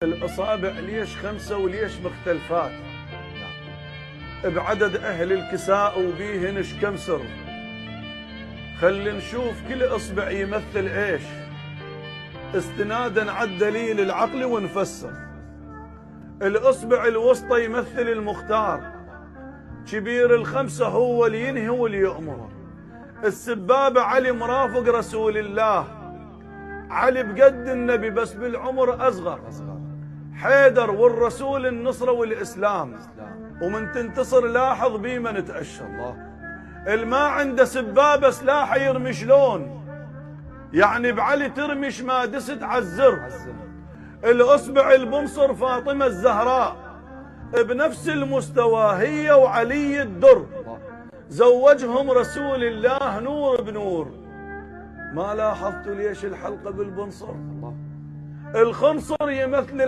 الأصابع ليش 5 وليش مختلفات؟ بعدد أهل الكساء وبيهن كم سر. خلي نشوف كل إصبع يمثل إيش، استنادا على الدليل العقلي ونفسر. الإصبع الوسطى يمثل المختار، كبير ال5 هو اللي ينهي واللي يأمر. السبابة علي مرافق رسول الله، علي بقد النبي بس بالعمر أصغر. حيدر والرسول النصرة والإسلام، ومن تنتصر لاحظ بيما نتأشر. الما عنده سبابة سلاحه يرمي شلون، يعني بعلي ترمش ما دست عالزر. الأصبع البنصر فاطمة الزهراء، بنفس المستوى هي وعلي الدر، زوجهم رسول الله نور بنور. ما لاحظتوا ليش الحلقة بالبنصر؟ الخنصر يمثل